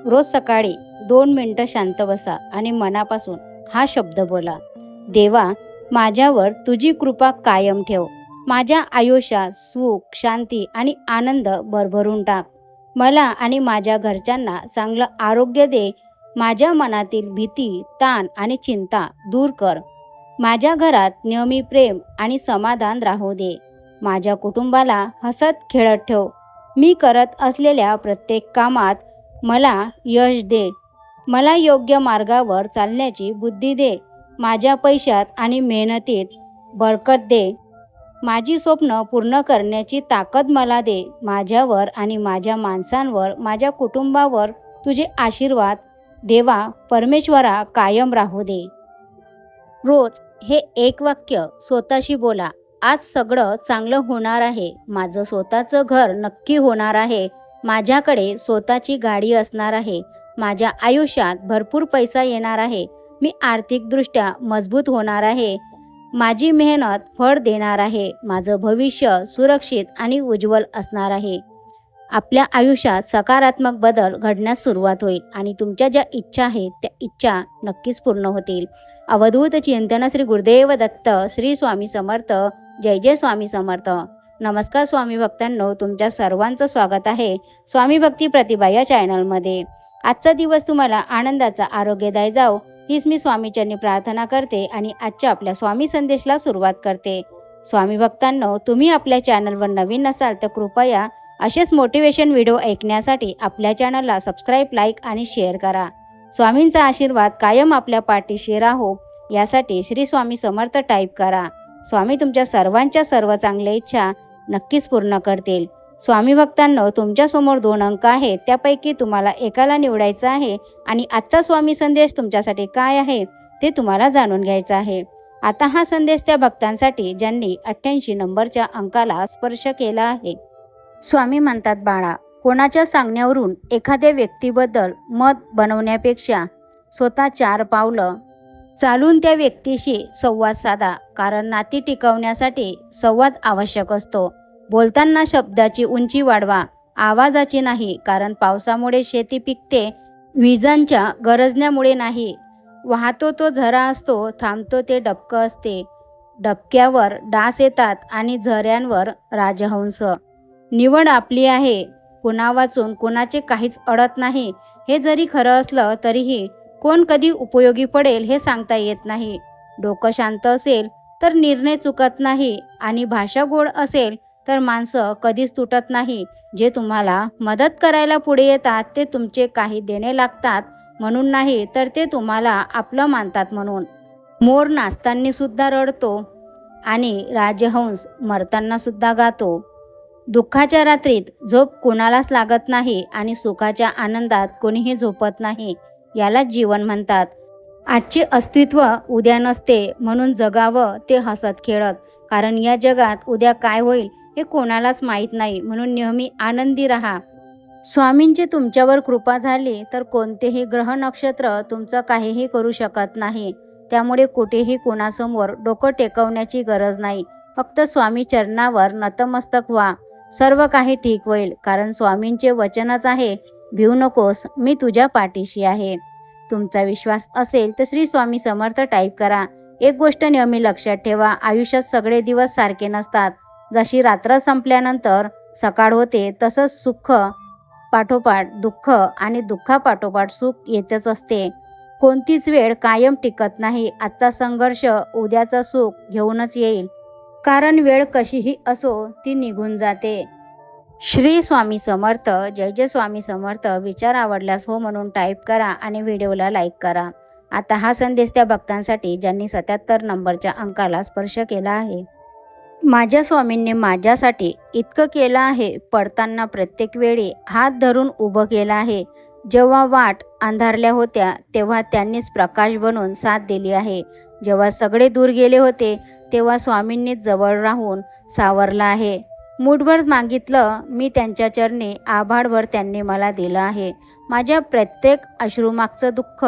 रोज सकाळी 2 मिनिटं शांत बसा आणि मनापासून हा शब्द बोला, देवा, माझ्यावर तुझी कृपा कायम ठेव. माझ्या आयुष्यात सुख, शांती आणि आनंद भरभरून टाक. मला आणि माझ्या घरच्यांना चांगलं आरोग्य दे. माझ्या मनातील भीती, ताण आणि चिंता दूर कर. माझ्या घरात नेहमी प्रेम आणि समाधान राहू दे. माझ्या कुटुंबाला हसत खेळत ठेव. मी करत असलेल्या प्रत्येक कामात मला यश दे. मला योग्य मार्गावर चालण्याची बुद्धी दे. माझ्या पैशात आणि मेहनतीत बरकत दे. माझी स्वप्न पूर्ण करण्याची ताकद मला दे. माझ्यावर आणि माझ्या माणसांवर, माझ्या कुटुंबावर तुझे आशीर्वाद देवा परमेश्वरा कायम राहू दे. रोज हे एक वाक्य स्वतःशी बोला. आज सगळं चांगलं होणार आहे. माझं स्वतःचं घर नक्की होणार आहे. माझ्याकडे स्वतःची गाडी असणार आहे. माझ्या आयुष्यात भरपूर पैसा येणार आहे. मी आर्थिकदृष्ट्या मजबूत होणार आहे. माझी मेहनत फळ देणार आहे. माझं भविष्य सुरक्षित आणि उज्ज्वल असणार आहे. आपल्या आयुष्यात सकारात्मक बदल घडण्यास सुरुवात होईल आणि तुमच्या ज्या इच्छा आहेत त्या इच्छा नक्कीच पूर्ण होतील. अवधूत चिंतन श्री गुरुदेव दत्त. श्री स्वामी समर्थ. जय जय स्वामी समर्थ. नमस्कार स्वामी भक्तांनो, तुमच्या सर्वांचं स्वागत आहे स्वामी भक्ती प्रतिभा या चॅनलमध्ये. आजचा दिवस तुम्हाला आनंदाचा, आरोग्यदायी जाओ हीच मी स्वामीचरणी प्रार्थना करते आणि आजच्या आपल्या स्वामी संदेशला सुरुवात करते. स्वामी भक्तांनो, तुम्ही आपल्या चॅनलवर नवीन नसाल तर कृपया असेच मोटिवेशन व्हिडिओ ऐकण्यासाठी आपल्या चॅनलला सबस्क्राईब, लाईक आणि शेअर करा. स्वामींचा आशीर्वाद कायम आपल्या पाठीशी राहो यासाठी श्री स्वामी समर्थ टाईप करा. स्वामी तुमच्या सर्वांच्या सर्व चांगल्या इच्छा नक्कीच पूर्ण करतील. स्वामी भक्तांनो, तुमच्यासमोर 2 अंक आहेत. त्यापैकी तुम्हाला एकाला निवडायचं आहे आणि आजचा स्वामी संदेश तुमच्यासाठी काय आहे ते तुम्हाला जाणून घ्यायचं आहे. आता हा संदेश त्या भक्तांसाठी ज्यांनी 88 नंबरच्या अंकाला स्पर्श केला आहे. स्वामी म्हणतात, बाळा, कोणाच्या सांगण्यावरून एखाद्या व्यक्तीबद्दल मत बनवण्यापेक्षा स्वतः 4 पावलं चालून त्या व्यक्तीशी संवाद साधा. कारण नाती टिकवण्यासाठी संवाद आवश्यक असतो. बोलताना शब्दाची उंची वाढवा, आवाजाची नाही. कारण पावसामुळे शेती पिकते, विजांच्या गरजण्यामुळे नाही. वाहतो तो झरा असतो, थांबतो ते डबकं असते. डबक्यावर डास येतात आणि झऱ्यांवर राजहंस. निवड आपली आहे. कुणा वाचून कुणाचे काहीच अडत नाही. हे जरी खरं असलं तरीही कोण कधी उपयोगी पडेल हे सांगता येत नाही. डोकं शांत असेल तर निर्णय चुकत नाही आणि भाषा गोड असेल तर माणसं कधीच तुटत नाही. जे तुम्हाला मदत करायला पुढे येतात ते तुमचे काही देणे लागतात म्हणून नाही, तर ते तुम्हाला आपलं मानतात म्हणून. मोर नाचताना सुद्धा रडतो आणि राजहंस मरताना सुद्धा गातो. दुःखाच्या रात्रीत झोप कोणालाच लागत नाही आणि सुखाच्या आनंदात कोणीही झोपत नाही. यालाच जीवन म्हणतात. आजचे अस्तित्व उद्या नसते, म्हणून जगावं ते हसत खेळत. कारण या जगात उद्या काय होईल हे कोणालाच माहीत नाही. म्हणून नेहमी आनंदी राहा. स्वामींची तुमच्यावर कृपा झाली तर कोणतेही ग्रह नक्षत्र तुमचं काहीही करू शकत नाही. त्यामुळे कुठेही कोणासमोर डोकं टेकवण्याची गरज नाही. फक्त स्वामी चरणावर नतमस्तक व्हा. सर्व काही ठीक होईल. कारण स्वामींचे वचनच आहे, भिवू नकोस, मी तुझ्या पाठीशी आहे. तुमचा विश्वास असेल तर श्री स्वामी समर्थ टाईप करा. एक गोष्ट नेहमी लक्षात ठेवा, आयुष्यात सगळे दिवस सारखे नसतात. जशी रात्र संपल्यानंतर सकाळ होते तसंच सुख पाठोपाठ दुःख आणि दुःखापाठोपाठ सुख येतच असते. कोणतीच वेळ कायम टिकत नाही. आजचा संघर्ष उद्याचं सुख घेऊनच येईल. कारण वेळ कशीही असो ती निघून जाते. श्री स्वामी समर्थ. जय जय स्वामी समर्थ. विचार आवडल्यास हो म्हणून टाईप करा आणि व्हिडिओला लाईक करा. आता हा संदेश त्या भक्तांसाठी ज्यांनी 77 नंबरच्या अंकाला स्पर्श केला आहे. माझ्या स्वामींनी माझ्यासाठी इतकं केलं आहे. पडताना प्रत्येक वेळी हात धरून उभं केलं आहे. जेव्हा वाट अंधारल्या होत्या तेव्हा त्यांनीच प्रकाश बनून साथ दिली आहे. जेव्हा सगळे दूर गेले होते तेव्हा स्वामींनीच जवळ राहून सावरलं आहे. मूठभर मागितलं मी त्यांच्या चरणी, आभाळभर त्यांनी मला दिलं आहे. माझ्या प्रत्येक अश्रूमागचं दुःख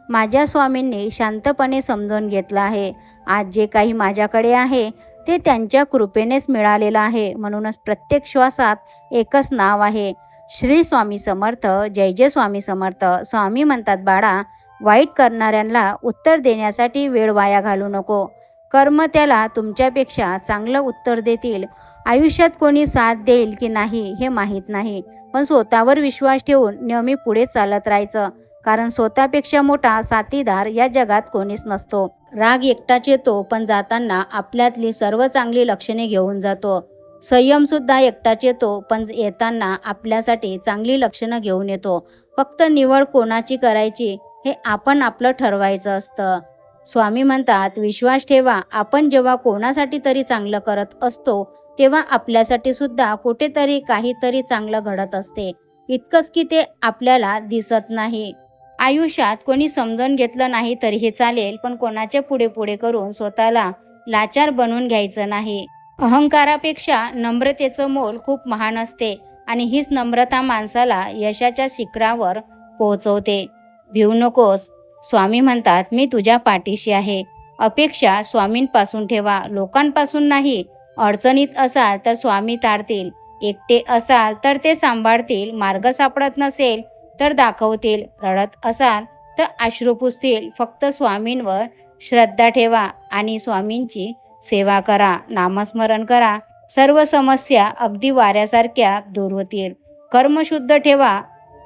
माझ्या स्वामींनी शांतपणे समजून घेतलं आहे. आज जे काही माझ्याकडे आहे ते त्यांच्या कृपेनेच मिळालेलं आहे. म्हणूनच प्रत्येक श्वासात एकच नाव आहे, श्री स्वामी समर्थ. जय जय स्वामी समर्थ. स्वामी म्हणतात, बाळा, वाईट करणाऱ्यांना उत्तर देण्यासाठी वेळ वाया घालू नको. कर्म त्याला तुमच्यापेक्षा चांगलं उत्तर देतील. आयुष्यात कोणी साथ देईल की नाही हे माहीत नाही, पण स्वतःवर विश्वास ठेवून नेहमी पुढे चालत राहायचं, कारण स्वतःपेक्षा मोठा साथीदार या जगात कोणीच नसतो. राग एकटाच येतो, पण जाताना आपल्यातली सर्व चांगली लक्षणे घेऊन जातो. संयमसुद्धा एकटाच येतो, पण येताना आपल्यासाठी चांगली लक्षणं घेऊन येतो. फक्त निवड कोणाची करायची हे आपण आपलं ठरवायचं असतं. स्वामी म्हणतात, विश्वास ठेवा. आपण जेव्हा कोणासाठी तरी चांगलं करत असतो, तेव्हा आपल्यासाठी सुद्धा कुठेतरी काहीतरी चांगलं घडत असते. इतकंच की ते आपल्याला दिसत नाही. आयुष्यात कोणी समजून घेतलं नाही तरीही चालेल, पण कोणाच्या पुढे पुढे करून स्वतःला लाचार बनवून घ्यायचं नाही. अहंकारापेक्षा नम्रतेचं मोल खूप महान असते आणि हीच नम्रता माणसाला यशाच्या शिखरावर पोहोचवते. भिवू नकोस. स्वामी म्हणतात, मी तुझ्या पाठीशी आहे. अपेक्षा स्वामींपासून ठेवा, लोकांपासून नाही. अडचणीत असाल तर स्वामी तारतील. एकटे असाल तर ते सांभाळतील. मार्ग सापडत नसेल तर दाखवतील. रडत असाल तर अश्रू पुसतील. फक्त स्वामींवर श्रद्धा ठेवा आणि स्वामींची सेवा करा, नामस्मरण करा. सर्व समस्या अगदी वाऱ्यासारख्या दूर होतील. कर्मशुद्ध ठेवा.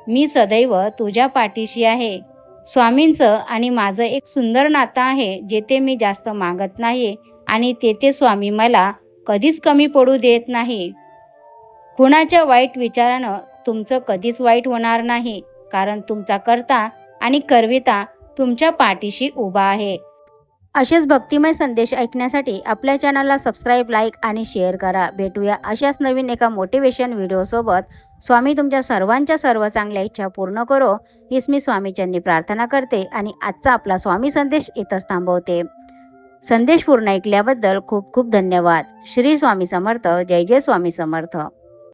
मी सदैव तुझ्या पाठीशी आहे. स्वामींचं आणि माझं एक सुंदर नातं आहे, जेथे मी जास्त मागत नाही आणि तेथे स्वामी मला कधीच कमी पडू देत नाही. कुणाच्या वाईट विचारानं तुमचं कधीच वाईट होणार नाही, कारण तुमचा कर्ता आणि करविता तुमच्या पाठीशी उभा आहे. असेच भक्तिमय संदेश ऐकण्यासाठी आपल्या चॅनलला सबस्क्राईब, लाईक आणि शेअर करा. भेटूया अशाच नवीन एका मोटिवेशन व्हिडिओसोबत. स्वामी तुमच्या सर्वांच्या सर्व चांगल्या इच्छा पूर्ण करो, हीच मी स्वामीचरणी प्रार्थना करते आणि आजचा आपला स्वामी संदेश इथंच थांबवते. संदेश पूर्ण ऐकल्याबद्दल खूप खूप धन्यवाद. श्री स्वामी समर्थ. जय जय स्वामी समर्थ.